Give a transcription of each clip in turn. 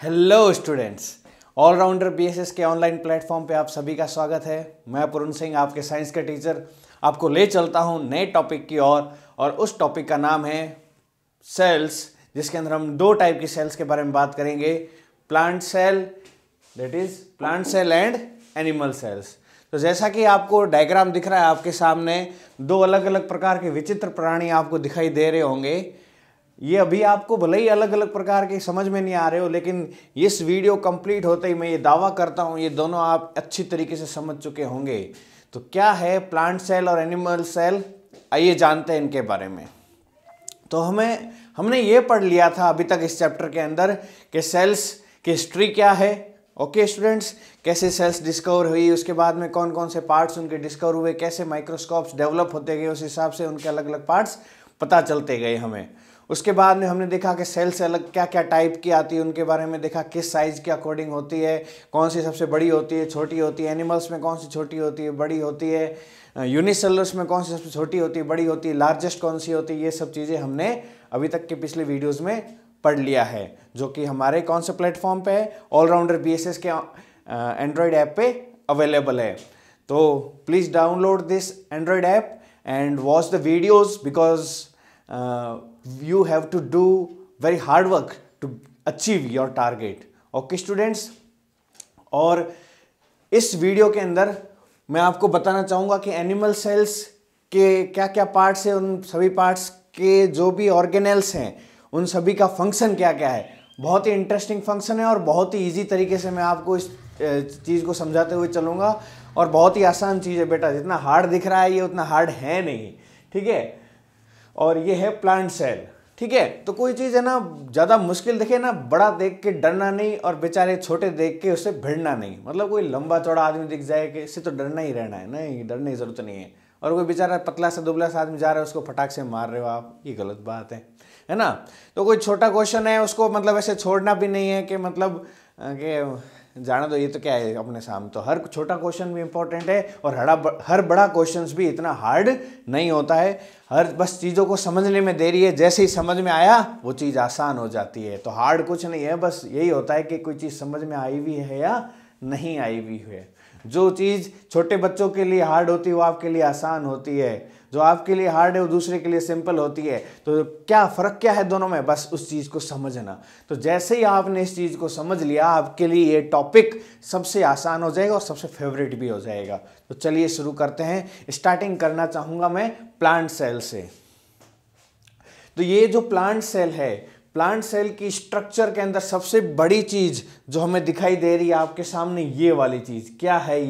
Hello students, allrounder BSS के online platform पे आप सभी का स्वागत है। मैं पुरुन सिंह, आपके साइंस के टीचर, आपको ले चलता हूँ नए टॉपिक की ओर और उस टॉपिक का नाम है सेल्स, जिसके अंदर हम दो टाइप की सेल्स के बारे में बात करेंगे। Plant cell, that is plant cell and animal cells. तो जैसा कि आपको डायग्राम दिख रहा है आपके सामने, दो अलग अलग प्रकार के विचित्र प्राणी आपको दिखाई दे रहे होंगे। ये अभी आपको भले ही अलग अलग प्रकार के समझ में नहीं आ रहे हो, लेकिन इस वीडियो कंप्लीट होते ही मैं ये दावा करता हूँ ये दोनों आप अच्छी तरीके से समझ चुके होंगे। तो क्या है प्लांट सेल और एनिमल सेल, आइए जानते हैं इनके बारे में। तो हमने ये पढ़ लिया था अभी तक इस चैप्टर के अंदर कि सेल्स की हिस्ट्री क्या है। ओके स्टूडेंट्स, कैसे सेल्स डिस्कवर हुई, उसके बाद में कौन कौन से पार्ट्स उनके डिस्कवर हुए, कैसे माइक्रोस्कोप्स डेवलप होते गए, उस हिसाब से उनके अलग अलग पार्ट्स पता चलते गए हमें। उसके बाद में हमने देखा कि सेल से अलग क्या क्या टाइप की आती है, उनके बारे में देखा किस साइज के अकॉर्डिंग होती है, कौन सी सबसे बड़ी होती है, छोटी होती है, एनिमल्स में कौन सी छोटी होती है, बड़ी होती है, यूनिसेलुलर्स में कौन सी सबसे छोटी होती है, बड़ी होती है, लार्जेस्ट कौन सी होती है। ये सब चीज़ें हमने अभी तक के पिछले वीडियोज़ में पढ़ लिया है, जो कि हमारे कौन से प्लेटफॉर्म पे है, ऑलराउंडर बीएसएस के एंड्रॉयड ऐप पे अवेलेबल है। तो please download this Android app and watch the videos because you have to do very hard work to achieve your target. Okay students, और इस वीडियो के अंदर मैं आपको बताना चाहूँगा कि एनिमल सेल्स के क्या क्या पार्ट्स हैं, उन सभी पार्ट्स के जो भी ऑर्गेनेल्स हैं उन सभी का फंक्शन क्या क्या है। बहुत ही इंटरेस्टिंग फंक्शन है और बहुत ही ईजी तरीके से मैं आपको इस चीज़ को समझाते हुए चलूँगा। और बहुत ही आसान चीज़ है बेटा, जितना हार्ड दिख रहा है ये उतना हार्ड है नहीं, ठीक है। और ये है प्लांट सेल, ठीक है। तो कोई चीज़ है ना ज़्यादा मुश्किल दिखे ना, बड़ा देख के डरना नहीं और बेचारे छोटे देख के उससे भिड़ना नहीं। मतलब कोई लंबा चौड़ा आदमी दिख जाए कि इससे तो डरना ही रहना है, नहीं डरने की ज़रूरत नहीं है। और कोई बेचारा पतला सा दुबला सा आदमी जा रहा है उसको फटाक से मार रहे हो आप, ये गलत बात है ना। तो कोई छोटा क्वेश्चन है उसको मतलब ऐसे छोड़ना भी नहीं है कि मतलब कि जाना तो ये तो क्या है अपने सामने। तो हर छोटा क्वेश्चन भी इंपॉर्टेंट है और हर बड़ा क्वेश्चन भी इतना हार्ड नहीं होता है। हर बस चीज़ों को समझने में देरी है, जैसे ही समझ में आया वो चीज़ आसान हो जाती है। तो हार्ड कुछ नहीं है, बस यही होता है कि कोई चीज़ समझ में आई हुई है या नहीं आई हुई है। जो चीज़ छोटे बच्चों के लिए हार्ड होती है वो आपके लिए आसान होती है, जो आपके लिए हार्ड है वो दूसरे के लिए सिंपल होती है। तो क्या फ़र्क क्या है दोनों में, बस उस चीज़ को समझना। तो जैसे ही आपने इस चीज़ को समझ लिया, आपके लिए ये टॉपिक सबसे आसान हो जाएगा और सबसे फेवरेट भी हो जाएगा। तो चलिए शुरू करते हैं। स्टार्टिंग करना चाहूँगा मैं प्लांट सेल से। तो ये जो प्लांट सेल है, प्लांट सेल की स्ट्रक्चर के अंदर सबसे बड़ी चीज़ जो हमें दिखाई दे रही है आपके सामने, ये वाली चीज़ क्या है,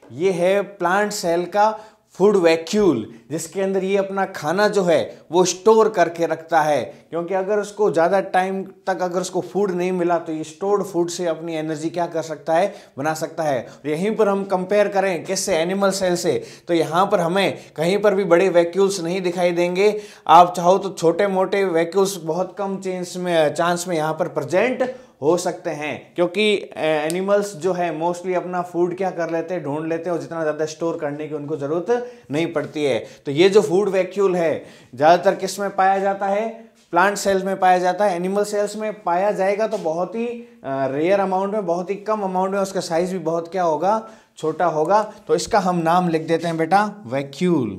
ये है प्लांट सेल का फूड वैक्यूल, जिसके अंदर ये अपना खाना जो है वो स्टोर करके रखता है। क्योंकि अगर उसको ज़्यादा टाइम तक अगर उसको फूड नहीं मिला तो ये स्टोर्ड फूड से अपनी एनर्जी क्या कर सकता है, बना सकता है। और यहीं पर हम कंपेयर करें किससे, एनिमल सेल से, तो यहाँ पर हमें कहीं पर भी बड़े वैक्यूल्स नहीं दिखाई देंगे। आप चाहो तो छोटे मोटे वैक्यूल्स बहुत कम चांस में यहाँ पर प्रेजेंट हो सकते हैं, क्योंकि एनिमल्स जो है मोस्टली अपना फूड क्या कर लेते हैं, ढूंढ लेते हैं और जितना ज़्यादा स्टोर करने की उनको ज़रूरत नहीं पड़ती है। तो ये जो फूड वैक्यूल है ज़्यादातर किस में पाया जाता है, प्लांट सेल्स में पाया जाता है। एनिमल सेल्स में पाया जाएगा तो बहुत ही रेयर अमाउंट में, बहुत ही कम अमाउंट में, उसका साइज भी बहुत क्या होगा, छोटा होगा। तो इसका हम नाम लिख देते हैं बेटा वैक्यूल।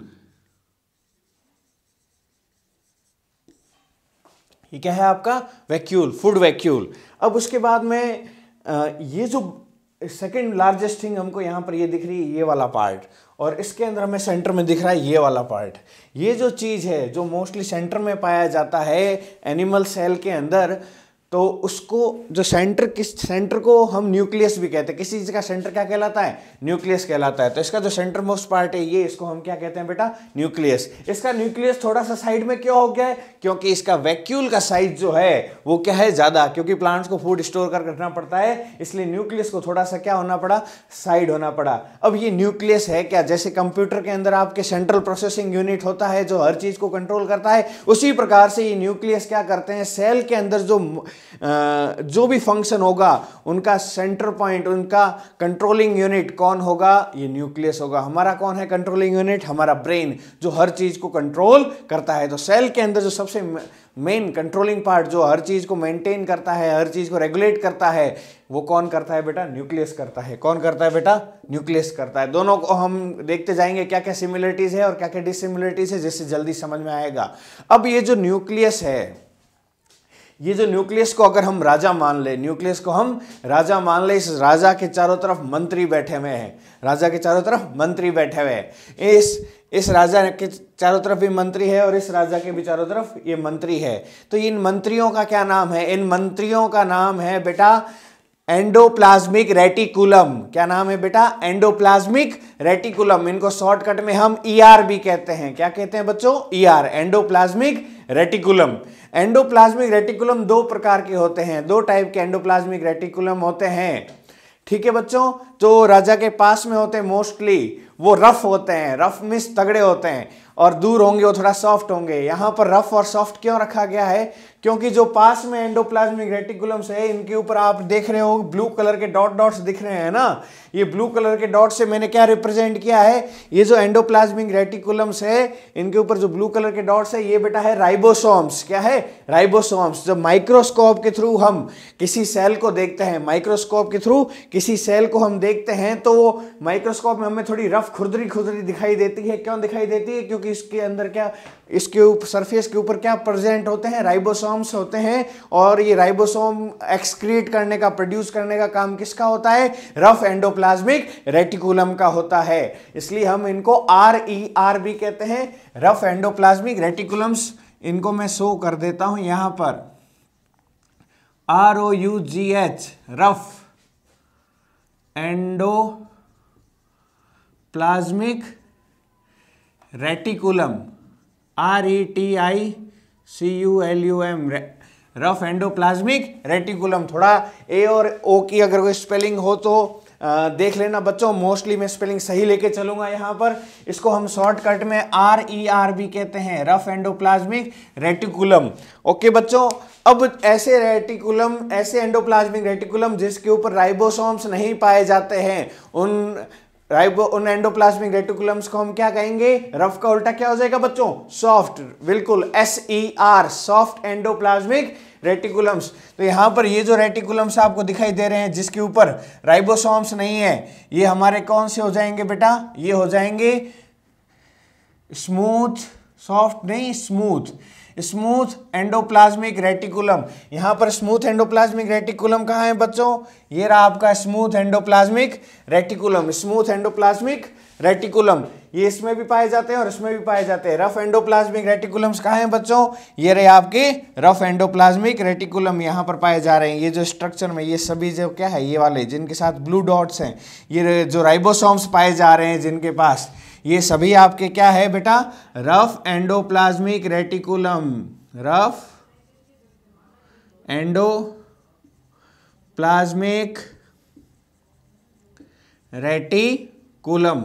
ये क्या है आपका वैक्यूल, फूड वैक्यूल। अब उसके बाद में ये जो सेकंड लार्जेस्ट थिंग हमको यहाँ पर ये दिख रही है, ये वाला पार्ट, और इसके अंदर हमें सेंटर में दिख रहा है ये वाला पार्ट। ये जो चीज़ है जो मोस्टली सेंटर में पाया जाता है एनिमल सेल के अंदर, तो उसको जो सेंटर को हम न्यूक्लियस भी कहते हैं। किसी चीज़ का सेंटर क्या कहलाता है, न्यूक्लियस कहलाता है। तो इसका जो सेंटर मोस्ट पार्ट है ये, इसको हम क्या कहते हैं बेटा, न्यूक्लियस। इसका न्यूक्लियस थोड़ा सा साइड में क्यों हो गया है, क्योंकि इसका वैक्यूल का साइज जो है वो क्या है, ज़्यादा, क्योंकि प्लांट्स को फूड स्टोर कर रखना पड़ता है, इसलिए न्यूक्लियस को थोड़ा सा क्या होना पड़ा, साइड होना पड़ा। अब ये न्यूक्लियस है क्या, जैसे कंप्यूटर के अंदर आपके सेंट्रल प्रोसेसिंग यूनिट होता है जो हर चीज़ को कंट्रोल करता है, उसी प्रकार से ये न्यूक्लियस क्या करते हैं, सेल के अंदर जो जो भी फंक्शन होगा उनका सेंटर पॉइंट, उनका कंट्रोलिंग यूनिट कौन होगा? ये न्यूक्लियस होगा। हमारा कौन है कंट्रोलिंग यूनिट? हमारा ब्रेन, जो हर चीज को कंट्रोल करता है। तो सेल के अंदर जो सबसे मेन कंट्रोलिंग पार्ट, जो हर चीज को मेंटेन करता है, हर चीज को रेगुलेट करता है, वो कौन करता है बेटा? न्यूक्लियस करता है। कौन करता है बेटा? न्यूक्लियस करता है। दोनों को हम देखते जाएंगे क्या क्या सिमिलरिटीज है और क्या क्या डिसिमिलरिटीज है, जिससे जल्दी समझ में आएगा। अब ये जो न्यूक्लियस है, ये जो न्यूक्लियस को अगर हम राजा मान ले, न्यूक्लियस को हम राजा मान ले, इस राजा के चारों तरफ मंत्री बैठे हुए हैं, राजा के चारों तरफ मंत्री बैठे हुए हैं। इस राजा के चारों तरफ भी मंत्री है और इस राजा के भी चारों तरफ ये मंत्री है। तो इन मंत्रियों का क्या नाम है? इन मंत्रियों का नाम है बेटा एंडोप्लाज्मिक रेटिकुलम। क्या नाम है बेटा? Endoplasmic reticulum. इनको शॉर्टकट में हम ईआर भी कहते हैं। क्या कहते हैं बच्चों? ER, endoplasmic reticulum. Endoplasmic reticulum दो प्रकार के होते हैं, दो टाइप के एंडोप्लाज्मिक रेटिकुलम होते हैं। ठीक है बच्चों, जो राजा के पास में होते हैं मोस्टली वो रफ होते हैं, रफ मींस तगड़े होते हैं, और दूर होंगे वो थोड़ा सॉफ्ट होंगे। यहां पर रफ और सॉफ्ट क्यों रखा गया है? क्योंकि जो पास में एंडोप्लाज्मिक रेटिकुलम्स है, इनके ऊपर आप देख रहे हो ब्लू कलर के डॉट डॉट्स दिख रहे हैं ना, ये ब्लू कलर के डॉट से मैंने क्या रिप्रेजेंट किया है? ये जो एंडोप्लाज्मिक रेटिकुलम्स है, इनके ऊपर जो ब्लू कलर के डॉट्स है, ये बेटा है राइबोसोम्स। क्या है? राइबोसोम्स। जब माइक्रोस्कोप के थ्रू हम किसी सेल को देखते हैं, माइक्रोस्कोप के थ्रू किसी सेल को हम देखते हैं, तो वो माइक्रोस्कोप में हमें थोड़ी रफ खुरदरी खुरदरी दिखाई देती है। क्यों दिखाई देती है? क्योंकि इसके अंदर क्या, इसके ऊपर सरफेस के ऊपर क्या प्रेजेंट होते हैं? राइबोसोम्स होते हैं। और ये राइबोसोम एक्सक्रीट करने का, प्रोड्यूस करने का काम किसका होता है? रफ एंडोप्लाज्मिक रेटिकुलम का होता है। इसलिए हम इनको RER भी कहते हैं, रफ एंडोप्लाज्मिक रेटिकुलम्स। इनको मैं शो कर देता हूं यहां पर, ROUGH, rough endoplasmic reticulum, RETICULUM, rough endoplasmic reticulum. थोड़ा ए और ओ की अगर कोई स्पेलिंग हो तो देख लेना बच्चों, मोस्टली मैं स्पेलिंग सही लेके चलूंगा यहाँ पर। इसको हम शॉर्टकट में RER भी कहते हैं, रफ एंडोप्लाज्मिक रेटिकुलम। ओके बच्चों, अब ऐसे रेटिकुलम, ऐसे एंडोप्लाज्मिक रेटिकुलम जिसके ऊपर राइबोसोम्स नहीं पाए जाते हैं, उन एंडोप्लाज्मिक रेटिकुलम्स को हम क्या कहेंगे? रफ का उल्टा क्या हो जाएगा बच्चों? सॉफ्ट। बिल्कुल, SER, सॉफ्ट एंडोप्लाज्मिक रेटिकुलम्स। तो यहां पर ये जो रेटिकुलम्स आपको दिखाई दे रहे हैं जिसके ऊपर राइबोसोम्स नहीं है, ये हमारे कौन से हो जाएंगे बेटा? ये हो जाएंगे स्मूथ, सॉफ्ट नहीं, स्मूथ एंडोप्लाज्मिक रेटिकुलम। यहां पर स्मूथ एंडोप्लाज्मिक रेटिकुलम कहां है बच्चों? ये रहा आपका smooth endoplasmic reticulum. Smooth endoplasmic reticulum ये इसमें भी पाए जाते हैं और इसमें भी पाए जाते हैं। रफ एंडोप्लाज्मिक रेटिकुलम्स कहां हैं बच्चों? ये रहे आपके रफ एंडोप्लाज्मिक रेटिकुलम, यहां पर पाए जा रहे हैं। ये जो स्ट्रक्चर में ये सभी जो क्या है, ये वाले जिनके साथ ब्लू डॉट्स हैं, ये जो राइबोसोम्स पाए जा रहे हैं जिनके पास, ये सभी आपके क्या है बेटा? Rough endoplasmic reticulum, rough endoplasmic reticulum.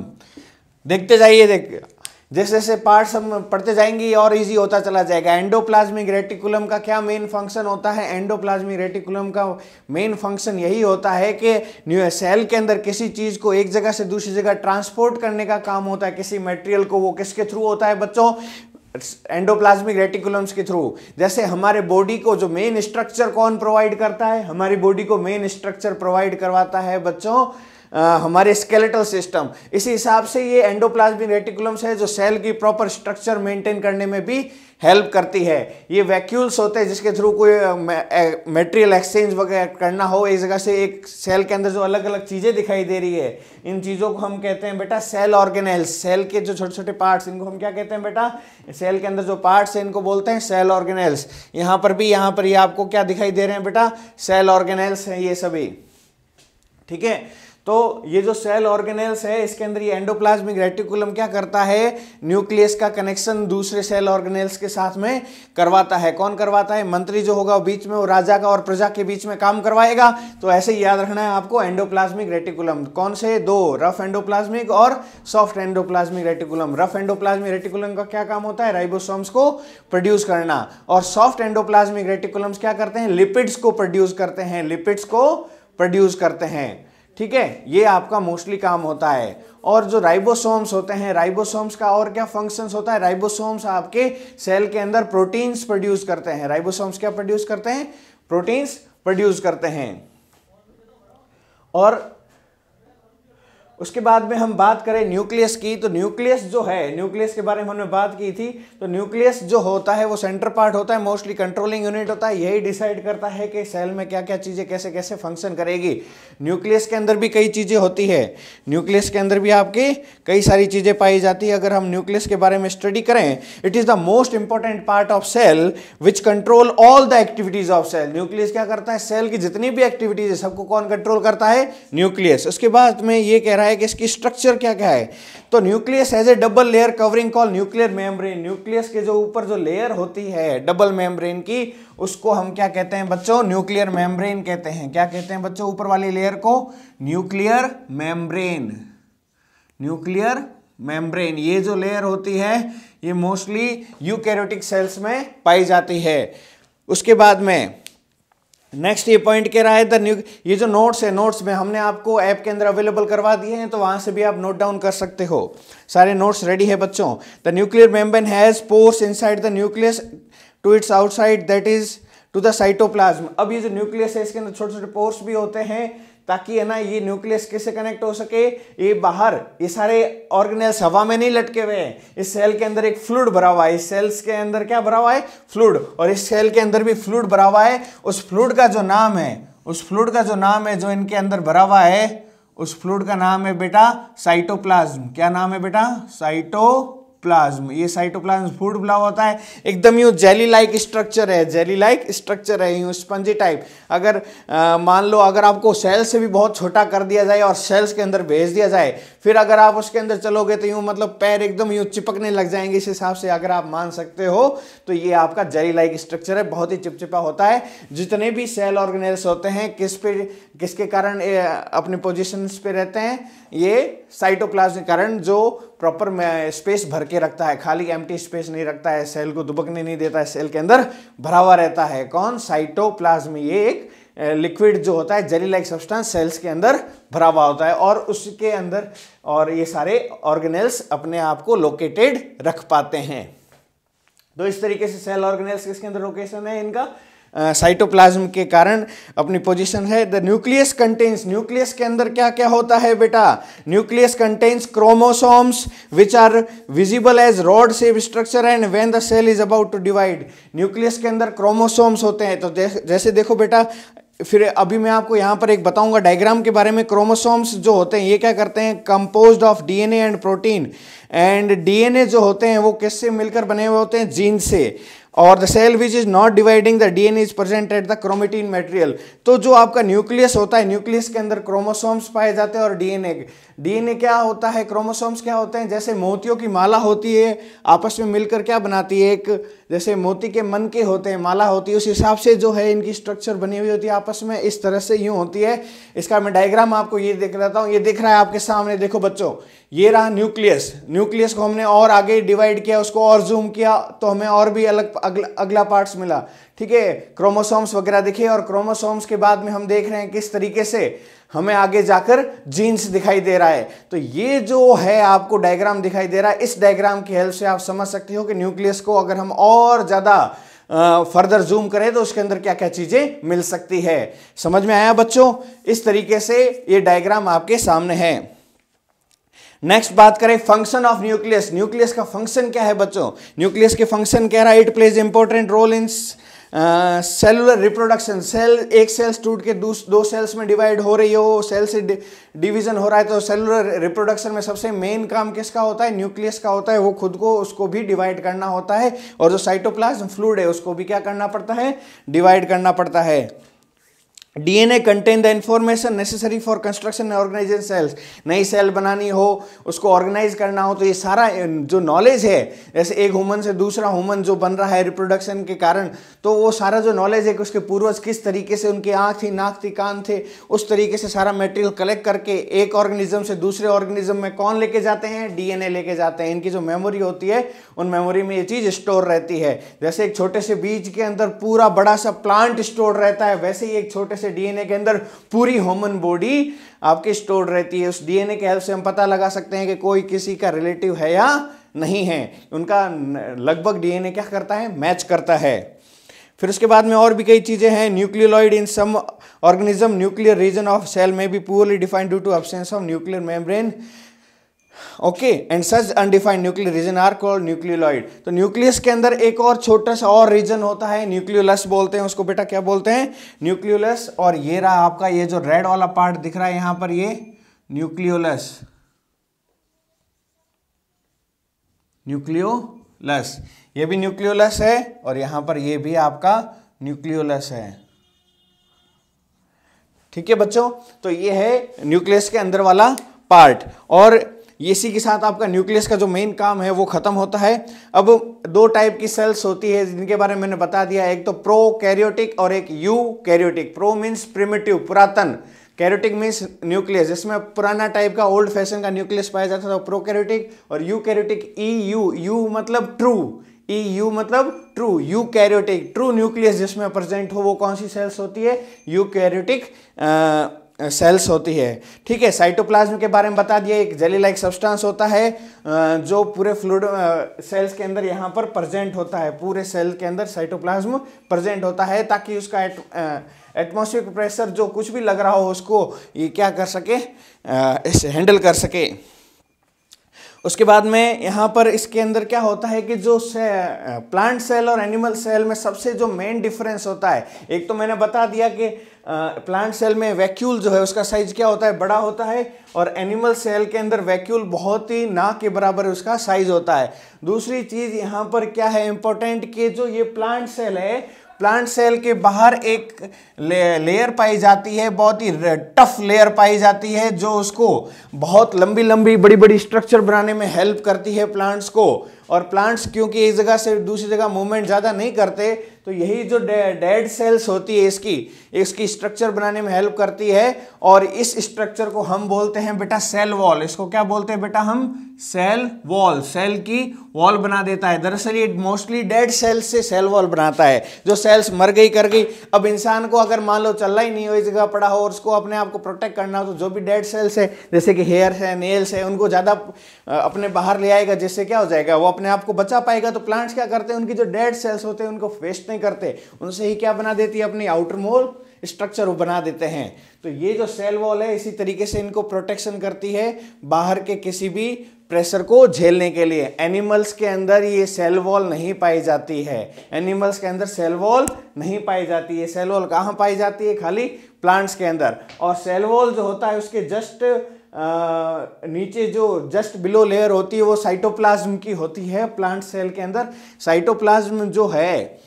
देखते जाइए, जैसे जैसे पार्ट्स हम पढ़ते जाएंगे और इजी होता चला जाएगा। एंडोप्लाज्मिक रेटिकुलम का क्या मेन फंक्शन होता है? एंडोप्लाज्मिक रेटिकुलम का मेन फंक्शन यही होता है कि सेल के अंदर किसी चीज को एक जगह से दूसरी जगह ट्रांसपोर्ट करने का काम होता है, किसी मटेरियल को। वो किसके थ्रू होता है बच्चों? एंडोप्लाज्मिक रेटिकुलम्स के थ्रू। जैसे हमारे बॉडी को जो मेन स्ट्रक्चर कौन प्रोवाइड करता है? हमारी बॉडी को मेन स्ट्रक्चर प्रोवाइड करवाता है बच्चों हमारे स्केलेटल सिस्टम। इसी हिसाब से ये एंडोप्लाज्मिक रेटिकुलम्स है जो सेल की प्रॉपर स्ट्रक्चर मेंटेन करने में भी हेल्प करती है। ये वैक्यूल्स होते हैं जिसके थ्रू कोई मटेरियल एक्सचेंज वगैरह करना हो एक जगह से, एक सेल के अंदर जो अलग अलग चीजें दिखाई दे रही है, इन चीजों को हम कहते हैं बेटा सेल ऑर्गेनेल्स। सेल के जो छोटे छोटे पार्ट्स, इनको हम क्या कहते हैं बेटा? सेल के अंदर जो पार्ट्स हैं इनको बोलते हैं सेल ऑर्गेनेल्स। यहाँ पर ये आपको क्या दिखाई दे रहे हैं बेटा? सेल ऑर्गेनेल्स हैं ये सभी। ठीक है, तो ये जो सेल ऑर्गेनेल्स है इसके अंदर ये एंडोप्लाज्मिक रेटिकुलम क्या करता है, न्यूक्लियस का कनेक्शन दूसरे सेल ऑर्गेनेल्स के साथ में करवाता है। कौन करवाता है, मंत्री जो होगा वो बीच में, वो राजा का और प्रजा के बीच में काम करवाएगा। तो ऐसे ही याद रखना है आपको, एंडोप्लाज्मिक रेटिकुलम कौन से, दो, रफ एंडोप्लाज्मिक और soft endoplasmic reticulum. Rough endoplasmic reticulum का क्या काम होता है, राइबोसोम्स को प्रोड्यूस करना, और सॉफ्ट एंडोप्लाज्मिक रेटिकुलम्स क्या करते हैं, लिपिड्स को प्रोड्यूस करते हैं, लिपिड्स को प्रोड्यूस करते हैं। ठीक है, ये आपका मोस्टली काम होता है। और जो राइबोसोम्स होते हैं, राइबोसोम्स का और क्या फंक्शंस होता है, राइबोसोम्स आपके सेल के अंदर प्रोटीन्स प्रोड्यूस करते हैं। राइबोसोम्स क्या प्रोड्यूस करते हैं, प्रोटीन्स प्रोड्यूस करते हैं। और उसके बाद में हम बात करें न्यूक्लियस की, तो न्यूक्लियस जो है, न्यूक्लियस के बारे में हमने बात की थी। तो न्यूक्लियस जो होता है वो सेंटर पार्ट होता है, मोस्टली कंट्रोलिंग यूनिट होता है, यही डिसाइड करता है कि सेल में क्या क्या चीज़ें कैसे कैसे फंक्शन करेगी। न्यूक्लियस के अंदर भी कई चीज़ें होती है, न्यूक्लियस के अंदर भी आपकी कई सारी चीज़ें पाई जाती है। अगर हम न्यूक्लियस के बारे में स्टडी करें, it is the most important part of cell which control all the activities of cell. Nucleus क्या करता है, सेल की जितनी भी एक्टिविटीज है सबको कौन कंट्रोल करता है, न्यूक्लियस। उसके बाद में ये कह रहा है कि इसकी स्ट्रक्चर क्या क्या है, तो nucleus has A double layer covering call nuclear membrane. Nucleus के जो ऊपर जो लेयर होती है डबल मेम्ब्रेन की, उसको हम क्या कहते हैं बच्चों, न्यूक्लियर मेम्ब्रेन कहते हैं। क्या कहते हैं बच्चों, ऊपर वाली लेयर को न्यूक्लियर मेम्ब्रेन। न्यूक्लियर मेम्ब्रेन ये जो लेयर होती है ये मोस्टली यूकैरियोटिक सेल्स में पाई जाती है। उसके बाद में नेक्स्ट ये पॉइंट कह रहा है ये जो नोट्स है, नोट्स में हमने आपको ऐप के अंदर अवेलेबल करवा दिए हैं, तो वहां से भी आप नोट डाउन कर सकते हो। सारे नोट्स रेडी है बच्चों। The nuclear membrane has pores inside the nucleus to its outside, that is to the cytoplasm. अब ये जो न्यूक्लियस है इसके अंदर छोटे छोटे पोर्स भी होते हैं, ताकि है ना ये न्यूक्लियस किससे कनेक्ट हो सके, ये बाहर, ये सारे ऑर्गेनेल्स हवा में नहीं लटके हुए हैं, इस सेल के अंदर एक फ्लूइड भरा हुआ है। इस सेल्स के अंदर क्या भरा हुआ है, फ्लूइड, और इस सेल के अंदर भी फ्लूइड भरा हुआ है। उस फ्लूइड का जो नाम है, उस फ्लूइड का जो नाम है जो इनके अंदर भरा हुआ है, उस फ्लूइड का नाम है बेटा साइटोप्लाज्म। क्या नाम है बेटा, साइटोप्लाज्म। ये साइटोप्लाज्म फ्लूइड भरा होता है, एकदम यूं जेली लाइक स्ट्रक्चर है, जेली लाइक स्ट्रक्चर है, यूं स्पंजी टाइप। अगर मान लो अगर आपको सेल से भी बहुत छोटा कर दिया जाए और सेल्स के अंदर भेज दिया जाए, फिर अगर आप उसके अंदर चलोगे तो यूं मतलब पैर एकदम यूं चिपकने लग जाएंगे। इस हिसाब से अगर आप मान सकते हो तो ये आपका जेली लाइक स्ट्रक्चर है, बहुत ही चिपचिपा होता है। जितने भी सेल ऑर्गेनेल्स होते हैं किसके कारण अपने पोजिशंस पे रहते हैं, ये साइटोप्लाज्म के कारण, जो प्रॉपर स्पेस भर के रखता है, खाली एम्प्टी स्पेस नहीं रखता है, सेल को दुबकने नहीं देता है, सेल के अंदर भरा हुआ रहता है। कौन, साइटोप्लाज्म। ये एक लिक्विड जो होता है, जेली लाइक सब्सटेंस सेल्स के अंदर भरा हुआ होता है, और उसके अंदर और ये सारे ऑर्गेनेल्स अपने आप को लोकेटेड रख पाते हैं। तो इस तरीके से सेल ऑर्गेनेल्स किसके अंदर लोकेशन है इनका, साइटोप्लाज्म के कारण अपनी पोजीशन है। द न्यूक्लियस कंटेन्स, न्यूक्लियस के अंदर क्या क्या होता है बेटा, nucleus contains chromosomes which are visible as rod shape structure and when the cell is about to divide. Nucleus के अंदर क्रोमोसोम्स होते हैं। तो जैसे देखो बेटा, फिर अभी मैं आपको यहाँ पर एक बताऊंगा डायग्राम के बारे में। क्रोमोसोम्स जो होते हैं ये क्या करते हैं, composed of DNA and protein, and DNA जो होते हैं वो किससे मिलकर बने हुए होते हैं, जीन से। और the cell which is not dividing the DNA is present at the chromatin material. तो जो आपका न्यूक्लियस होता है, न्यूक्लियस के अंदर क्रोमोसोम्स पाए जाते हैं और डीएनए क्या होता है, क्रोमोसोम्स क्या होते हैं, जैसे मोतियों की माला होती है, आपस में मिलकर क्या बनाती है, एक जैसे मोती के मन के होते हैं, माला होती है, उस हिसाब से जो है इनकी स्ट्रक्चर बनी हुई होती है आपस में, इस तरह से यूं होती है। इसका मैं डायग्राम आपको ये दिख रहा हूँ, ये दिख रहा है आपके सामने, देखो बच्चों, ये रहा न्यूक्लियस। न्यूक्लियस को हमने और आगे डिवाइड किया, उसको और जूम किया तो हमें और भी अगला पार्ट्स मिला। ठीक है, क्रोमोसोम्स वगैरह दिखे, और क्रोमोसोम्स के बाद में हम देख रहे हैं किस तरीके से हमें आगे जाकर जीन्स दिखाई दे रहा है। तो ये जो है आपको डायग्राम दिखाई दे रहा है, इस डायग्राम की हेल्प से आप समझ सकते हो कि न्यूक्लियस को अगर हम और ज्यादा फर्दर जूम करें तो उसके अंदर क्या क्या चीजें मिल सकती है। समझ में आया बच्चों? इस तरीके से ये डायग्राम आपके सामने है। नेक्स्ट बात करें फंक्शन ऑफ न्यूक्लियस। न्यूक्लियस का फंक्शन क्या है बच्चों? न्यूक्लियस के फंक्शन कह रहा है, it plays important role in cellular reproduction. Cell, एक सेल्स टूट के दो सेल्स में डिवाइड हो रही हो, सेल से डिवीजन हो रहा है, तो सेलुलर रिप्रोडक्शन में सबसे मेन काम किसका होता है? न्यूक्लियस का होता है। वो खुद को, उसको भी डिवाइड करना होता है, और जो साइटोप्लाज्म फ्लूइड है उसको भी क्या करना पड़ता है? डिवाइड करना पड़ता है। DNA contain the information necessary for construction organization cells. नई सेल बनानी हो, उसको ऑर्गेनाइज करना हो, तो ये सारा जो नॉलेज है, जैसे एक ह्यूमन से दूसरा ह्यूमन जो बन रहा है रिप्रोडक्शन के कारण, तो वो सारा जो नॉलेज है कि उसके पूर्वज किस तरीके से, उनकी आँख थी, नाक थी, कान थे, उस तरीके से सारा मटेरियल कलेक्ट करके एक ऑर्गेनिज्म से दूसरे ऑर्गेनिज्म में कौन लेके जाते हैं? DNA लेके जाते हैं। इनकी जो मेमोरी होती है, उन मेमोरी में ये चीज़ स्टोर रहती है। जैसे एक छोटे से बीज के अंदर पूरा बड़ा सा प्लांट स्टोर रहता है, वैसे ही एक छोटे से DNA के अंदर पूरी ह्यूमन बॉडी आपकी स्टोर रहती है। उस DNA के हेल्प से हम पता लगा सकते हैं कि कोई किसी का रिलेटिव है या नहीं है। उनका लगभग DNA क्या करता है? मैच करता है। फिर उसके बाद में और भी कई चीजें हैं। Nucleoid in some organism, nuclear region of cell में be poorly defined due to absence of nuclear membrane, okay, and such undefined nuclear region are called nucleoid. तो न्यूक्लियस के अंदर एक और छोटा सा और रीजन होता है, न्यूक्लियोलस बोलते हैं उसको। बेटा क्या बोलते हैं? न्यूक्लियोलस। और ये रहा आपका ये जो रेड वाला पार्ट दिख रहा है यहां पर, ये न्यूक्लियोलस, न्यूक्लियोलस, ये भी न्यूक्लियोलस है, और यहां पर ये भी आपका न्यूक्लियोलस है। ठीक है बच्चों, तो ये है न्यूक्लियस के अंदर वाला पार्ट। और इसी के साथ आपका न्यूक्लियस का जो मेन काम है वो खत्म होता है। अब दो टाइप की सेल्स होती है जिनके बारे में मैंने बता दिया, एक तो प्रोकैरियोटिक और एक यूकैरियोटिक। प्रो मीन्स प्रिमिटिव, पुरातन, कैरियोटिक मीन्स न्यूक्लियस, जिसमें पुराना टाइप का ओल्ड फैशन का न्यूक्लियस पाया जाता था, प्रोकैरियोटिक। और यूकैरियोटिक, यू मतलब ट्रू, यू मतलब ट्रू, यूकैरियोटिक, ट्रू न्यूक्लियस जिसमें प्रेजेंट हो, वो कौन सी सेल्स होती है? यूकैरियोटिक सेल्स होती है। ठीक है, साइटोप्लाज्म के बारे में बता दिया, एक जेली लाइक सब्सटेंस होता है जो पूरे फ्लूइड सेल्स के अंदर यहाँ पर प्रेजेंट होता है, पूरे सेल के अंदर साइटोप्लाज्म प्रेजेंट होता है, ताकि उसका एटमॉस्फेरिक प्रेशर जो कुछ भी लग रहा हो उसको ये क्या कर सके, इसे हैंडल कर सके। उसके बाद में यहाँ पर इसके अंदर क्या होता है कि जो प्लांट सेल और एनिमल सेल में सबसे जो मेन डिफरेंस होता है, एक तो मैंने बता दिया कि प्लांट सेल में वैक्यूल जो है उसका साइज क्या होता है? बड़ा होता है, और एनिमल सेल के अंदर वैक्यूल बहुत ही ना के बराबर उसका साइज होता है। दूसरी चीज यहाँ पर क्या है इंपॉर्टेंट, कि जो ये प्लांट सेल है, प्लांट सेल के बाहर एक लेयर पाई जाती है, बहुत ही टफ लेयर पाई जाती है, जो उसको बहुत लंबी लंबी बड़ी बड़ी स्ट्रक्चर बनाने में हेल्प करती है प्लांट्स को। और प्लांट्स क्योंकि एक जगह से दूसरी जगह मूवमेंट ज़्यादा नहीं करते, तो यही जो डेड सेल्स होती है इसकी स्ट्रक्चर बनाने में हेल्प करती है। और इस स्ट्रक्चर को हम बोलते हैं बेटा सेल वॉल। इसको क्या बोलते हैं बेटा? हम सेल वॉल, सेल की वॉल बना देता है। दरअसल ये मोस्टली डेड सेल्स से सेल वॉल बनाता है, जो सेल्स मर गई कर गई। अब इंसान को अगर मान लो चलना ही नहीं हो, इस जगह पड़ा हो, और उसको अपने आप को प्रोटेक्ट करना हो, तो जो भी डेड सेल्स है जैसे कि हेयर है, नेल्स है, उनको ज़्यादा अपने बाहर ले आएगा, जिससे क्या हो जाएगा, वो अपने आप को बचा पाएगा। तो प्लांट्स क्या करते हैं, उनकी जो डेड सेल्स होते हैं उनको वेस्ट नहीं करते, उनसे ही क्या बना देती है, अपनी आउटर मोल स्ट्रक्चर बना देते हैं। तो ये जो सेल वॉल है इसी तरीके से इनको प्रोटेक्शन करती है बाहर के किसी भी प्रेशर को झेलने के लिए। एनिमल्स के अंदर ये सेल वॉल नहीं पाई जाती है, एनिमल्स के अंदर सेल वॉल नहीं पाई जाती है। सेल वॉल कहाँ पाई जाती है? खाली प्लांट्स के अंदर। और सेल वॉल जो होता है उसके जस्ट नीचे जो जस्ट बिलो लेयर होती है वो साइटोप्लाज्म की होती है। प्लांट सेल के अंदर साइटोप्लाज्म जो है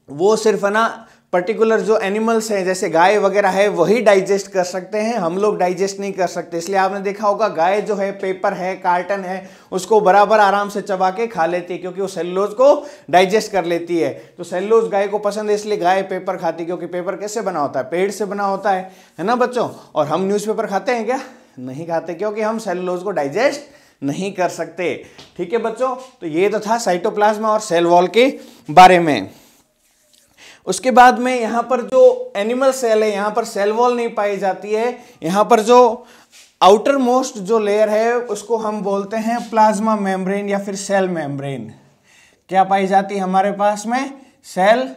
वो सिर्फ है ना पर्टिकुलर जो एनिमल्स हैं जैसे गाय वगैरह है वही डाइजेस्ट कर सकते हैं, हम लोग डाइजेस्ट नहीं कर सकते। इसलिए आपने देखा होगा गाय जो है पेपर है, कार्टन है, उसको बराबर आराम से चबा के खा लेती है, क्योंकि वो सेलुलोज को डाइजेस्ट कर लेती है। तो सेलुलोज गाय को पसंद है, इसलिए गाय पेपर खाती है, क्योंकि पेपर कैसे बना होता है? पेड़ से बना होता है ना बच्चों। और हम न्यूज़पेपर खाते हैं क्या? नहीं खाते, क्योंकि हम सेलुलोज को डाइजेस्ट नहीं कर सकते। ठीक है बच्चों, तो ये तो था साइटोप्लाज्म और सेल वॉल के बारे में। उसके बाद में यहाँ पर जो एनिमल सेल है यहाँ पर सेल वॉल नहीं पाई जाती है, यहाँ पर जो आउटर मोस्ट जो लेयर है उसको हम बोलते हैं प्लाज्मा मेम्ब्रेन या फिर सेल मेम्ब्रेन। क्या पाई जाती है हमारे पास में? Cell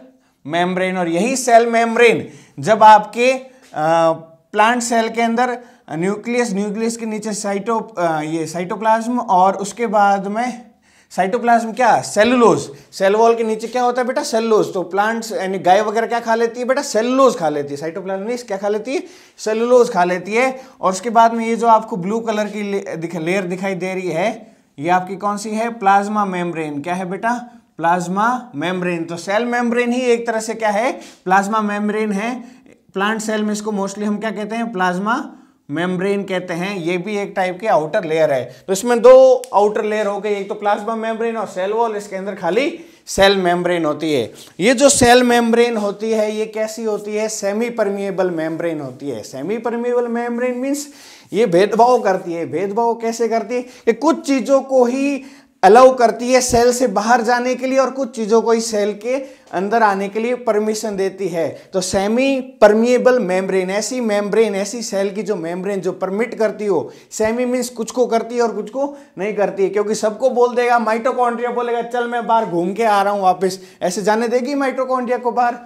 membrane. और यही सेल मेम्ब्रेन जब आपके प्लांट सेल के अंदर न्यूक्लियस के नीचे साइटोप्लाज्म और उसके बाद में साइटोप्लाज्म क्या? सेलुलोज। सेल वॉल के नीचे क्या होता है बेटा? सेलुलोज। तो प्लांट्स यानी गाय वगैरह क्या खा लेती है बेटा? सेलुलोज खा लेती है। साइटोप्लाज्म नहीं, क्या खा लेती है? सेलुलोज खा लेती है। और उसके बाद में ये जो आपको ब्लू कलर की लेयर दिखाई दे रही है ये आपकी कौन सी है? Plasma membrane. क्या है बेटा? Plasma membrane. तो सेल मेम्ब्रेन ही एक तरह से क्या है? प्लाज्मा मेम्ब्रेन है। प्लांट सेल में इसको मोस्टली हम क्या कहते हैं, प्लाज्मा मेम्ब्रेन कहते हैं। ये भी एक टाइप की आउटर लेयर है। तो इसमें दो आउटर लेयर हो गई, एक तो प्लाज्मा मेम्ब्रेन और सेल वॉल, इसके अंदर खाली सेल मेम्ब्रेन होती है। ये जो सेल मेम्ब्रेन होती है ये कैसी होती है, सेमी परमिएबल मेम्ब्रेन होती है। सेमी परमिएबल मेम्ब्रेन मीन्स ये भेदभाव करती है। भेदभाव कैसे करती है कि कुछ चीजों को ही अलाउ करती है सेल से बाहर जाने के लिए और कुछ चीजों को ही सेल के अंदर आने के लिए परमिशन देती है। तो सेमी परमिएबल मेम्ब्रेन ऐसी मेम्ब्रेन, ऐसी सेल की जो मेम्ब्रेन जो परमिट करती हो। सेमी मीन्स कुछ को करती है और कुछ को नहीं करती है, क्योंकि सबको बोल देगा, माइटोकॉन्ड्रिया बोलेगा चल मैं बाहर घूम के आ रहा हूं वापस, ऐसे जाने देगी माइटोकॉन्ड्रिया को बाहर?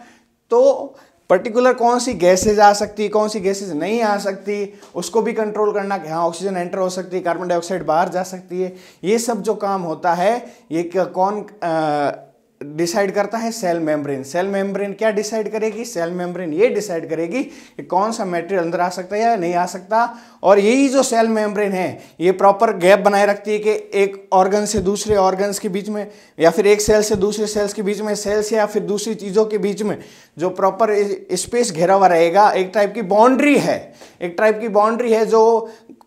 तो पर्टिकुलर कौन सी गैसेज आ सकती है, कौन सी गैसेज नहीं आ सकती, उसको भी कंट्रोल करना कि हाँ ऑक्सीजन एंटर हो सकती है, कार्बन डाइऑक्साइड बाहर जा सकती है। ये सब जो काम होता है ये कौन डिसाइड करता है, सेल मेम्ब्रेन। सेल मेम्ब्रेन क्या डिसाइड करेगी, सेल मेम्ब्रेन ये डिसाइड करेगी कि कौन सा मटेरियल अंदर आ सकता है या नहीं आ सकता। और यही जो सेल मेम्ब्रेन है ये प्रॉपर गैप बनाए रखती है कि एक ऑर्गन से दूसरे ऑर्गन्स के बीच में या फिर एक सेल से दूसरे सेल्स के बीच में, सेल्स या फिर दूसरी चीज़ों के बीच में जो प्रॉपर स्पेस घेरा हुआ रहेगा। एक टाइप की बाउंड्री है, एक टाइप की बाउंड्री है जो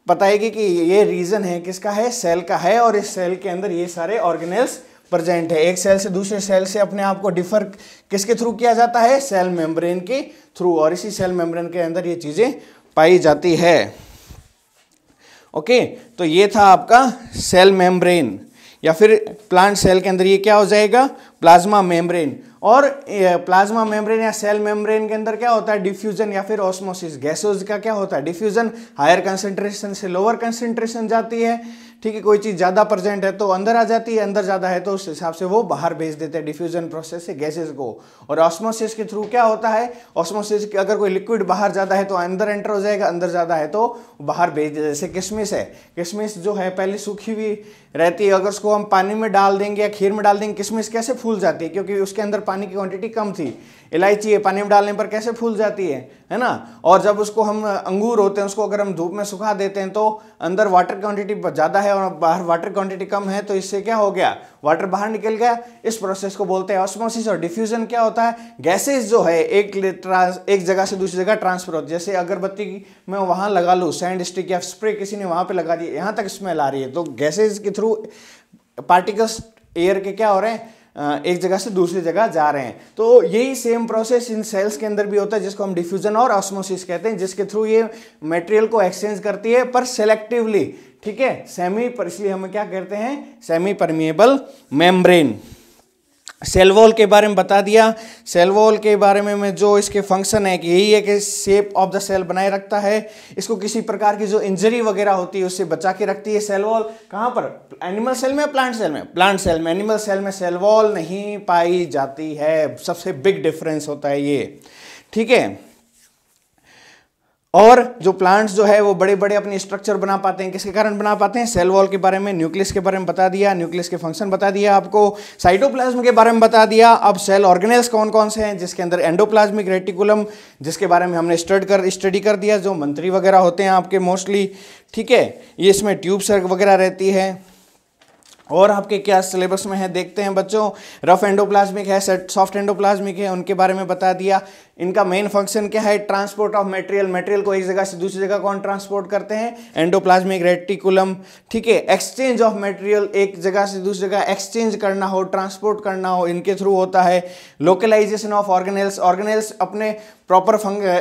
बताएगी कि ये रीजन है किसका है, सेल का है, और इस सेल के अंदर ये सारे ऑर्गेनेल्स प्रेजेंट है। एक सेल से दूसरे सेल से अपने आप को डिफर किसके थ्रू किया जाता है, सेल मेम्ब्रेन के थ्रू, और इसी सेल मेम्ब्रेन के अंदर ये चीजें पाई जाती है। ओके, तो ये था आपका सेल मेम्ब्रेन या फिर प्लांट सेल के अंदर ये क्या हो जाएगा, प्लाज्मा मेम्ब्रेन। और प्लाज्मा मेम्ब्रेन या सेल मेम्ब्रेन के अंदर क्या होता है, डिफ्यूजन या फिर ऑस्मोसिस। गैसेज का क्या होता है, डिफ्यूजन, हायर कंसंट्रेशन से लोअर कंसंट्रेशन जाती है। ठीक है, कोई चीज़ ज़्यादा प्रेजेंट है तो अंदर आ जाती है, अंदर ज़्यादा है तो उस हिसाब से वो बाहर भेज देते हैं डिफ्यूजन प्रोसेस से गैसेज को। और ऑस्मोसिस के थ्रू क्या होता है, ऑस्मोसिस के अगर कोई लिक्विड बाहर ज़्यादा है तो अंदर एंटर हो जाएगा, अंदर ज़्यादा है तो बाहर भेज दे। जैसे किशमिश है, किशमिश जो है पहले सूखी हुई रहती है, अगर उसको हम पानी में डाल देंगे या खीर में डाल देंगे, किशमिश कैसे फूल जाती है, क्योंकि उसके अंदर पानी की क्वांटिटी कम थी। इलायची है, पानी में डालने पर कैसे फूल जाती है ना। और जब उसको हम अंगूर होते हैं उसको अगर हम धूप में सुखा देते हैं तो अंदर वाटर क्वांटिटी ज़्यादा है और बाहर वाटर क्वांटिटी कम है, तो इससे क्या हो गया, वाटर बाहर निकल गया। इस प्रोसेस को बोलते हैं ऑस्मोसिस। और डिफ्यूजन क्या होता है, गैसेज जो है एक जगह से दूसरी जगह ट्रांसफर होती है। जैसे अगरबत्ती मैं वहाँ लगा लूँ, सैंड स्टिक या स्प्रे किसी ने वहाँ पे लगा दिया, यहाँ तक स्मेल आ रही है, तो गैसेज के थ्रू पार्टिकल्स एयर के क्या हो रहे हैं, एक जगह से दूसरी जगह जा रहे हैं। तो यही सेम प्रोसेस इन सेल्स के अंदर भी होता है, जिसको हम डिफ्यूजन और ऑस्मोसिस कहते हैं, जिसके थ्रू ये मटेरियल को एक्सचेंज करती है, पर सेलेक्टिवली। ठीक है, सेमी पर, इसलिए हम क्या कहते हैं, semi permeable membrane. Cell wall के बारे में बता दिया। सेल वॉल के बारे में जो इसके फंक्शन है कि यही है कि शेप ऑफ द सेल बनाए रखता है, इसको किसी प्रकार की जो इंजरी वगैरह होती है उससे बचा के रखती है। सेल वॉल कहाँ पर, एनिमल सेल में, प्लांट सेल में, प्लांट सेल में। एनिमल सेल में सेल वॉल नहीं पाई जाती है, सबसे बिग डिफरेंस होता है ये। ठीक है, और जो प्लांट्स जो है वो बड़े बड़े अपने स्ट्रक्चर बना पाते हैं, किसके कारण बना पाते हैं, सेल वॉल के बारे में। न्यूक्लियस के बारे में बता दिया, न्यूक्लियस के फंक्शन बता दिया आपको। साइटोप्लाज्म के बारे में बता दिया। अब सेल ऑर्गेनेल्स कौन कौन से हैं, जिसके अंदर एंडोप्लाज्मिक रेटिकुलम, जिसके बारे में हमने स्टडी कर दिया, जो मंत्री वगैरह होते हैं आपके मोस्टली। ठीक है, ये इसमें ट्यूब्स वगैरह रहती है। और आपके क्या सिलेबस में है देखते हैं बच्चों, रफ एंडोप्लाज्मिक है, सॉफ्ट एंडोप्लाज्मिक है, उनके बारे में बता दिया। इनका मेन फंक्शन क्या है, ट्रांसपोर्ट ऑफ मटेरियल, मटेरियल को एक जगह से दूसरी जगह कौन ट्रांसपोर्ट करते हैं, एंडोप्लाज्मिक रेटिकुलम। ठीक है, एक्सचेंज ऑफ मटेरियल, एक जगह से दूसरी जगह एक्सचेंज करना हो, ट्रांसपोर्ट करना हो, इनके थ्रू होता है। लोकलाइजेशन ऑफ ऑर्गेनेल्स, ऑर्गेनेल्स अपने प्रॉपर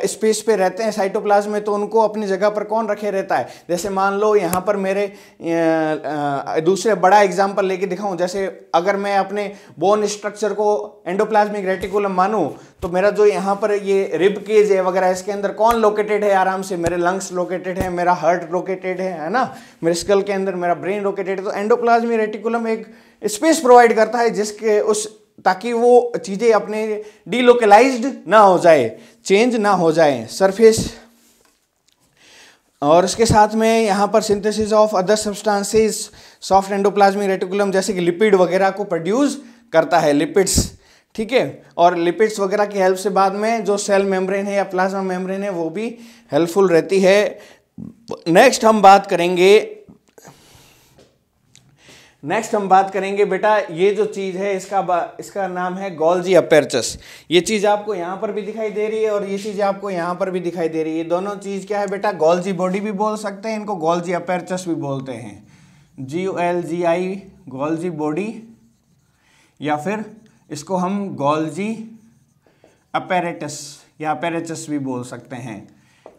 स्पेस पे रहते हैं साइटोप्लाज्म में, तो उनको अपनी जगह पर कौन रखे रहता है। जैसे मान लो यहाँ पर मेरे दूसरे बड़ा एग्जांपल लेके दिखाऊं, जैसे अगर मैं अपने बोन स्ट्रक्चर को एंडोप्लाज्मिक रेटिकुलम मानूं, तो मेरा जो यहाँ पर ये रिब केज है वगैरह, इसके अंदर कौन लोकेटेड है, आराम से मेरे लंग्स लोकेटेड है, मेरा हार्ट लोकेटेड है ना, मेरे स्कल के अंदर मेरा ब्रेन लोकेटेड है। तो एंडोप्लाज्मिक रेटिकुलम एक स्पेस प्रोवाइड करता है जिसके उस, ताकि वो चीजें अपने डीलोकलाइज्ड ना हो जाए, चेंज ना हो जाए सरफेस। और इसके साथ में यहाँ पर synthesis of other substances, soft endoplasmic reticulum जैसे कि लिपिड वगैरह को प्रोड्यूस करता है, लिपिड्स। ठीक है, और लिपिड्स वगैरह की हेल्प से बाद में जो सेल मेम्ब्रेन है या प्लाज्मा मेम्ब्रेन है वो भी हेल्पफुल रहती है। नेक्स्ट हम बात करेंगे नेक्स्ट हम बात करेंगे बेटा, ये जो चीज़ है इसका नाम है गोल्जी अपेरचस। ये चीज़ आपको यहाँ पर भी दिखाई दे रही है और ये चीज़ आपको यहाँ पर भी दिखाई दे रही है। दोनों चीज़ क्या है बेटा, गोल्जी बॉडी भी बोल सकते हैं, इनको गोल्जी अपेरचस भी बोलते हैं। GOLGI गोल्जी बॉडी, या फिर इसको हम गोल्जी अपैरेटस या अपैरेचस भी बोल सकते हैं।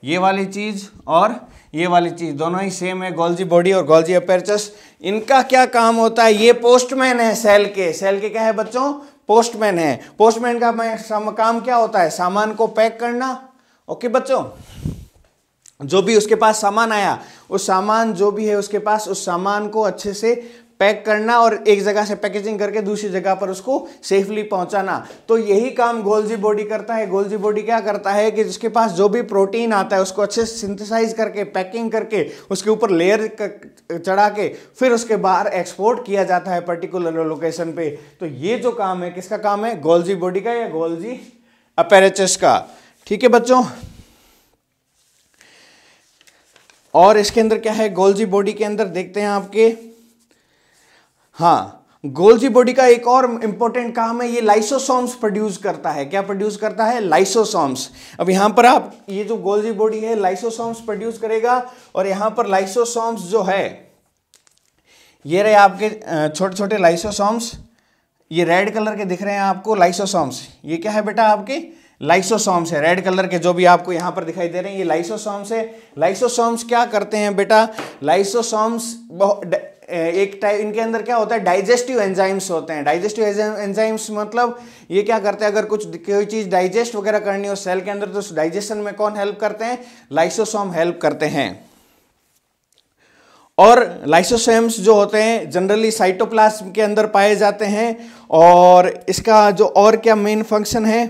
ये वाली चीज़ और ये वाली चीज़ दोनों ही सेम है, गोल्जी बॉडी और गोल्जी अपैरेचस। इनका क्या काम होता है, ये पोस्टमैन है सेल के क्या है बच्चों, पोस्टमैन है। पोस्टमैन का काम क्या होता है, सामान को पैक करना। ओके बच्चों, जो भी उसके पास सामान आया, उस सामान जो भी है उसके पास, उस सामान को अच्छे से पैक करना और एक जगह से पैकेजिंग करके दूसरी जगह पर उसको सेफली पहुंचाना। तो यही काम गोल्जी बॉडी करता है। गोल्जी बॉडी क्या करता है कि जिसके पास जो भी प्रोटीन आता है उसको अच्छे से सिंथेसाइज करके, पैकिंग करके, उसके ऊपर लेयर चढ़ा के फिर उसके बाहर एक्सपोर्ट किया जाता है पर्टिकुलर लोकेशन पे। तो ये जो काम है किसका काम है, गोल्जी बॉडी का या गोल्जी अपैरेचस का। ठीक है बच्चों, और इसके अंदर क्या है, गोल्जी बॉडी के अंदर देखते हैं आपके, हाँ, गोल्जी बॉडी का एक और इंपॉर्टेंट काम है, ये लाइसोसोम्स प्रोड्यूस करता है। क्या प्रोड्यूस करता है, लाइसोसोम्स। अब यहां पर आप ये जो गोल्जी बॉडी है लाइसोसोम्स प्रोड्यूस करेगा, और यहां पर लाइसोसोम्स जो है, ये रहे आपके छोटे छोटे लाइसोसोम्स, ये रेड कलर के दिख रहे हैं आपको लाइसोसोम्स। ये क्या है बेटा, आपके लाइसोसोम्स है, रेड कलर के जो भी आपको यहां पर दिखाई दे रहे हैं, ये लाइसोसोम्स है। लाइसोसोम्स क्या करते हैं बेटा, लाइसोसोम्स एक टाइप, इनके अंदर क्या होता है, डाइजेस्टिव एंजाइम्स होते हैं। डाइजेस्टिव एंजाइम्स मतलब ये क्या करते हैं, अगर कोई चीज़ डाइजेस्ट वगैरह करनी हो सेल के अंदर, तो उस डाइजेशन में कौन हेल्प करते हैं, लाइसोसोम हेल्प करते हैं। और लाइसोसोम्स जो होते हैं जनरली साइटोप्लाज्म के अंदर पाए जाते हैं। और इसका जो और क्या मेन फंक्शन है,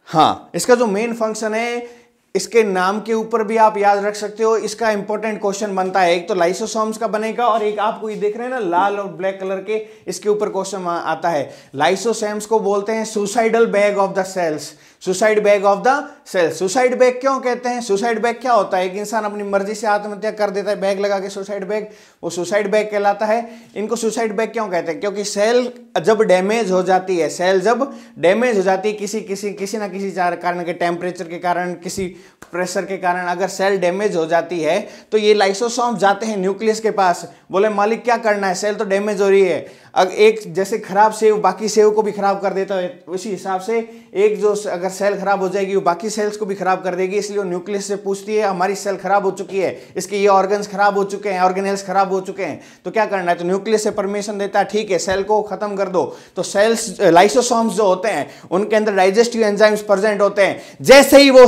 हाँ, इसका जो मेन फंक्शन है, इसके नाम के ऊपर भी आप याद रख सकते हो। इसका इंपॉर्टेंट क्वेश्चन बनता है, एक तो लाइसोसोम्स का बनेगा और एक आपको ये देख रहे हैं ना लाल और ब्लैक कलर के, इसके ऊपर क्वेश्चन आता है। लाइसोसोम्स को बोलते हैं suicidal bag of the cells. Suicide bag of the cells. Suicide bag क्यों कहते हैं, सुसाइड बैग क्या होता है, एक इंसान अपनी मर्जी से आत्महत्या कर देता है बैग लगा के, सुसाइड बैग, वो सुसाइड बैग कहलाता है। इनको सुसाइड बैग क्यों कहते हैं, क्योंकि सेल जब डैमेज हो जाती है, सेल जब डैमेज हो जाती है किसी ना किसी कारण के, टेम्परेचर के कारण, किसी प्रेशर के कारण, अगर सेल डैमेज हो जाती है तो ये लाइसोसोम जाते हैं न्यूक्लियस के पास, बोले मालिक क्या करना है, सेल तो डैमेज हो रही है। अगर एक जैसे खराब सेव बाकी सेव को भी खराब कर देता है, उसी हिसाब से एक जो अगर सेल खराब हो जाएगी वो बाकी सेल्स को भी खराब कर देगी। इसलिए वो न्यूक्लियस से पूछती है हमारी सेल खराब हो चुकी है, इसके ये ऑर्गन्स खराब हो चुके हैं, ऑर्गेनेल्स खराब हो चुके हैं, तो क्या करना है, तो न्यूक्लियस से परमिशन देता है, ठीक है सेल को खत्म कर दो। तो सेल्स लाइसोसोम्स जो होते हैं उनके अंदर डाइजेस्टिव एंजाइम्स प्रेजेंट होते हैं। जैसे ही वो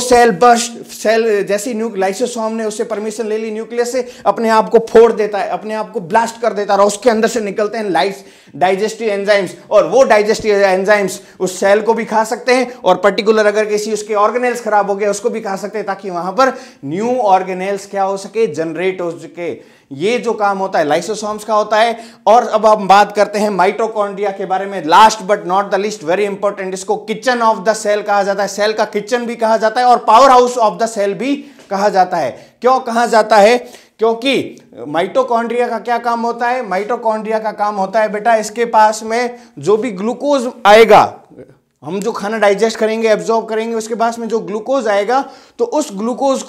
जैसे लाइसोसोम ने उससे परमिशन ले ली न्यूक्लियस से, अपने आप को फोड़ देता है, अपने आप को ब्लास्ट कर देता है, और उसके अंदर से निकलते हैं डाइजेस्टिव एंजाइम्स। और वो डाइजेस्टिव एंजाइम्स उस सेल को भी खा सकते हैं, और पर्टिकुलर अगर किसी उसके ऑर्गेनेल्स खराब हो गए उसको भी खा सकते हैं, ताकि वहां पर न्यू ऑर्गेनेल्स क्या हो सके, जनरेट हो सके। ये जो काम होता है लाइसोसोम्स का होता है। और अब हम बात करते हैं माइटोकॉन्ड्रिया के बारे में, last but not the least, very important. इसको किचन ऑफ द सेल कहा जाता है, सेल का किचन भी कहा जाता है और power house of the cell भी कहा जाता है। क्यों कहा जाता है, क्योंकि माइटोकॉन्ड्रिया का क्या काम होता है, माइटोकॉन्ड्रिया का काम होता है बेटा, इसके पास में जो भी ग्लूकोज आएगा, हम जो खाना डाइजेस्ट करेंगे, एब्जॉर्ब करेंगे, उसके पास में जो ग्लूकोज आएगा, तो उस ग्लूकोज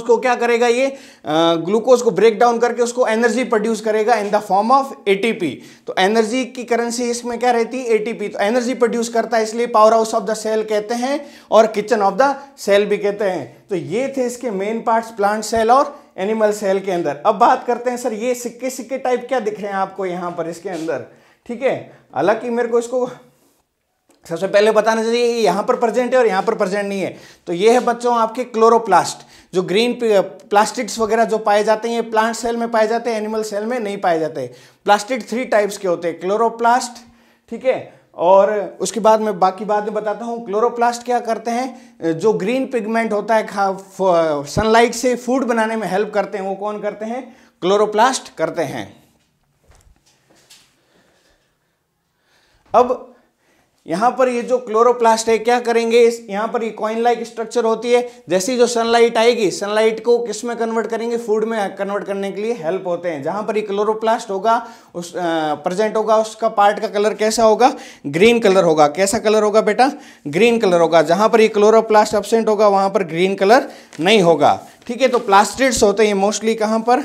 को क्या करेगा, ये ग्लूकोज को ब्रेक डाउन करके उसको एनर्जी प्रोड्यूस करेगा in the form of ATP. तो एनर्जी की करेंसी इसमें क्या रहती है, एटीपी। तो एनर्जी प्रोड्यूस करता है, इसलिए power house of the cell कहते हैं और किचन ऑफ द सेल भी कहते हैं। तो ये थे इसके मेन पार्ट्स प्लांट सेल और एनिमल सेल के अंदर। अब बात करते हैं सर, ये सिक्के टाइप क्या दिख रहे हैं आपको यहां पर इसके अंदर, ठीक है। हालांकि मेरे को इसको सबसे पहले बताना चाहिए यहां पर प्रेजेंट है और यहां पर प्रेजेंट नहीं है। तो ये है बच्चों आपके क्लोरोप्लास्ट, जो ग्रीन प्लास्टिड्स वगैरह जो पाए जाते हैं, ये प्लांट सेल में पाए जाते हैं, एनिमल सेल में नहीं पाए जाते। प्लास्टिड 3 टाइप्स के होते हैं, क्लोरोप्लास्ट, ठीक है। और उसके बाद मैं बाकी बात में बताता हूँ। क्लोरोप्लास्ट क्या करते हैं, जो ग्रीन पिगमेंट होता है सनलाइट से फूड बनाने में हेल्प करते हैं, वो कौन करते हैं, क्लोरोप्लास्ट करते हैं। अब यहाँ पर ये जो क्लोरोप्लास्ट है क्या करेंगे, यहाँ पर ये कॉइन लाइक स्ट्रक्चर होती है, जैसे ही जो सनलाइट आएगी सनलाइट को किस में कन्वर्ट करेंगे, फूड में कन्वर्ट करने के लिए हेल्प होते हैं। जहाँ पर ये क्लोरोप्लास्ट होगा उस प्रेजेंट होगा उसका पार्ट का कलर कैसा होगा, ग्रीन कलर होगा। कैसा कलर होगा बेटा, ग्रीन कलर होगा। जहाँ पर ये क्लोरोप्लास्ट एब्सेंट होगा वहाँ पर ग्रीन कलर नहीं होगा। ठीक है, तो प्लास्टिड्स होते हैं मोस्टली कहाँ पर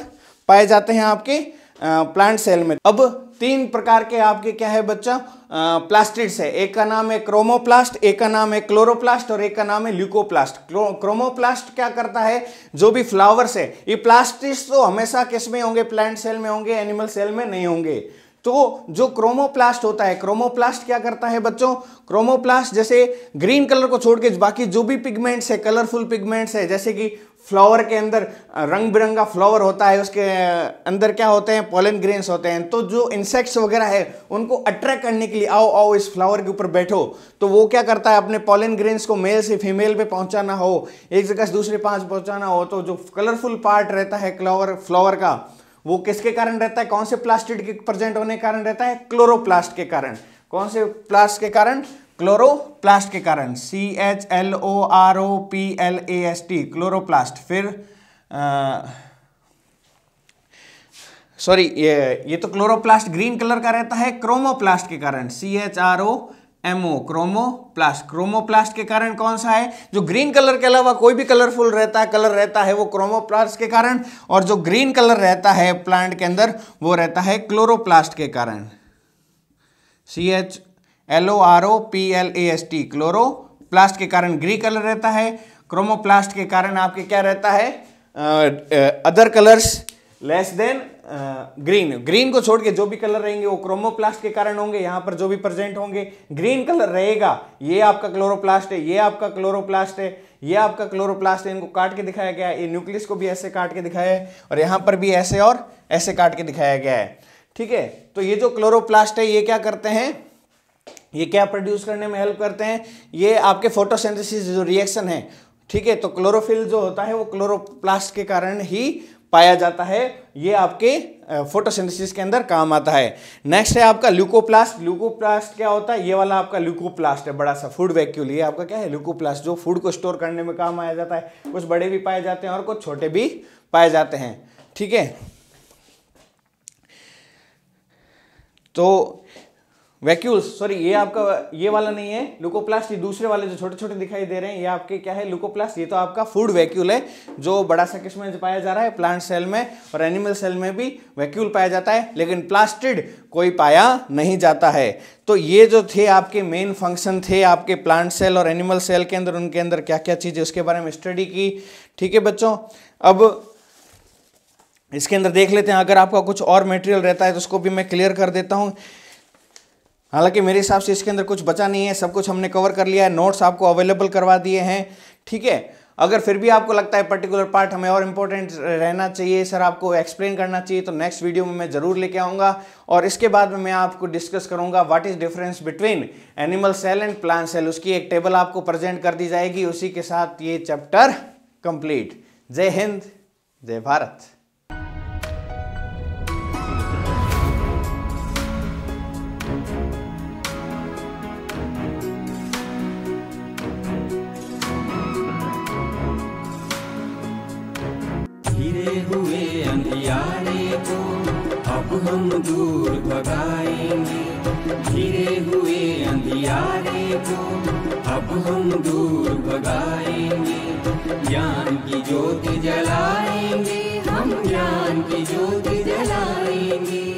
पाए जाते हैं, आपके प्लांट सेल में। अब 3 प्रकार के आपके क्या है बच्चा, प्लास्टिड्स है। एक का नाम है क्रोमोप्लास्ट, एक का नाम है क्लोरोप्लास्ट और एक का नाम है ल्यूकोप्लास्ट। क्रोमोप्लास्ट क्या करता है, जो भी फ्लावर्स है, ये प्लास्टिड्स तो हमेशा किस में होंगे, प्लांट सेल में होंगे, एनिमल सेल में नहीं होंगे। तो जो क्रोमोप्लास्ट होता है, क्रोमोप्लास्ट क्या करता है बच्चों, क्रोमोप्लास्ट जैसे ग्रीन कलर को छोड़ के बाकी जो भी पिगमेंट्स है, कलरफुल पिगमेंट्स है, जैसे कि फ्लावर के अंदर रंग बिरंगा फ्लावर होता है, उसके अंदर क्या होते हैं, पॉलन ग्रेन्स होते हैं। तो जो इंसेक्ट्स वगैरह है उनको अट्रैक्ट करने के लिए आओ आओ इस फ्लावर के ऊपर बैठो, तो वो क्या करता है, अपने पॉलन ग्रेन्स को मेल से फीमेल पे पहुंचाना हो, एक जगह से दूसरे पास पहुंचाना हो, तो जो कलरफुल पार्ट रहता है फ्लावर का, वो किसके कारण रहता है, कौन से प्लास्टिड के प्रेजेंट होने के कारण रहता है, क्लोरोप्लास्ट के कारण। कौन से प्लास्ट के कारण, क्लोरोप्लास्ट के कारण, CHLOROPLAST, क्लोरोप्लास्ट। फिर सॉरी ये तो क्लोरोप्लास्ट ग्रीन कलर का रहता है, क्रोमोप्लास्ट के कारण CHROMO, क्रोमोप्लास्ट। क्रोमोप्लास्ट के कारण कौन सा है, जो ग्रीन कलर के अलावा कोई भी कलरफुल कलर रहता है वो क्रोमोप्लास्ट के कारण, और जो ग्रीन कलर रहता है प्लांट के अंदर वो रहता है क्लोरोप्लास्ट के कारण, CHLOROPLAST, क्लोरोप्लास्ट के कारण ग्रीन कलर रहता है। क्रोमोप्लास्ट के कारण आपके क्या रहता है, other colours less than green. Green को छोड़ के जो भी कलर रहेंगे वो क्रोमोप्लास्ट के कारण होंगे। यहाँ पर जो भी प्रेजेंट होंगे ग्रीन कलर रहेगा, ये आपका क्लोरोप्लास्ट है, ये आपका क्लोरोप्लास्ट है, ये आपका क्लोरोप्लास्ट है। इनको काट के दिखाया गया है, ये न्यूक्लियस को भी ऐसे काट के दिखाया है और यहाँ पर भी ऐसे और ऐसे काट के दिखाया गया है। ठीक है, तो ये जो क्लोरोप्लास्ट है ये क्या करते हैं, ये क्या प्रोड्यूस करने में हेल्प करते हैं, ये आपके फोटोसिंथेसिस जो रिएक्शन है, ठीक है, तो क्लोरोफिल जो होता है वो क्लोरोप्लास्ट के कारण ही पाया जाता है, ये आपके फोटोसिंथेसिस के अंदर काम आता है। नेक्स्ट है आपका ल्यूकोप्लास्ट। ल्यूकोप्लास्ट क्या होता है, ये वाला आपका ल्यूकोप्लास्ट है, बड़ा सा फूड वैक्यूल, ये आपका क्या है, ल्यूकोप्लास्ट, जो फूड को स्टोर करने में काम आया जाता है। कुछ बड़े भी पाए जाते हैं और कुछ छोटे भी पाए जाते हैं। ठीक है, तो वैक्यूल्स, सॉरी ये आपका ये वाला नहीं है ल्यूकोप्लास्ट, ये दूसरे वाले जो छोटे छोटे दिखाई दे रहे हैं ये आपके क्या है, ल्यूकोप्लास्ट। ये तो आपका फूड वैक्यूल है, जो बड़ा सा किस में पाया जा रहा है, प्लांट सेल में, और एनिमल सेल में भी वैक्यूल पाया जाता है, लेकिन प्लास्टिड कोई पाया नहीं जाता है। तो ये जो थे आपके मेन फंक्शन थे आपके प्लांट सेल और एनिमल सेल के अंदर, उनके अंदर क्या क्या चीज़ें उसके बारे में स्टडी की। ठीक है बच्चों, अब इसके अंदर देख लेते हैं, अगर आपका कुछ और मटेरियल रहता है तो उसको भी मैं क्लियर कर देता हूँ। हालांकि मेरे हिसाब से इसके अंदर कुछ बचा नहीं है, सब कुछ हमने कवर कर लिया है, नोट्स आपको अवेलेबल करवा दिए हैं। ठीक है, अगर फिर भी आपको लगता है पर्टिकुलर पार्ट हमें और इम्पोर्टेंट रहना चाहिए, सर आपको एक्सप्लेन करना चाहिए, तो नेक्स्ट वीडियो में मैं ज़रूर लेके आऊँगा। और इसके बाद में मैं आपको डिस्कस करूँगा what is difference between animal cell and plant cell. उसकी एक टेबल आपको प्रेजेंट कर दी जाएगी, उसी के साथ ये चैप्टर कंप्लीट। जय हिंद, जय भारत। घिरे हुए अंधियारे को अब हम दूर भगाएंगे, घिरे हुए अंधियारे को अब हम दूर भगाएंगे। ज्ञान की ज्योति जलाएंगे, हम ज्ञान की ज्योति जलाएंगे।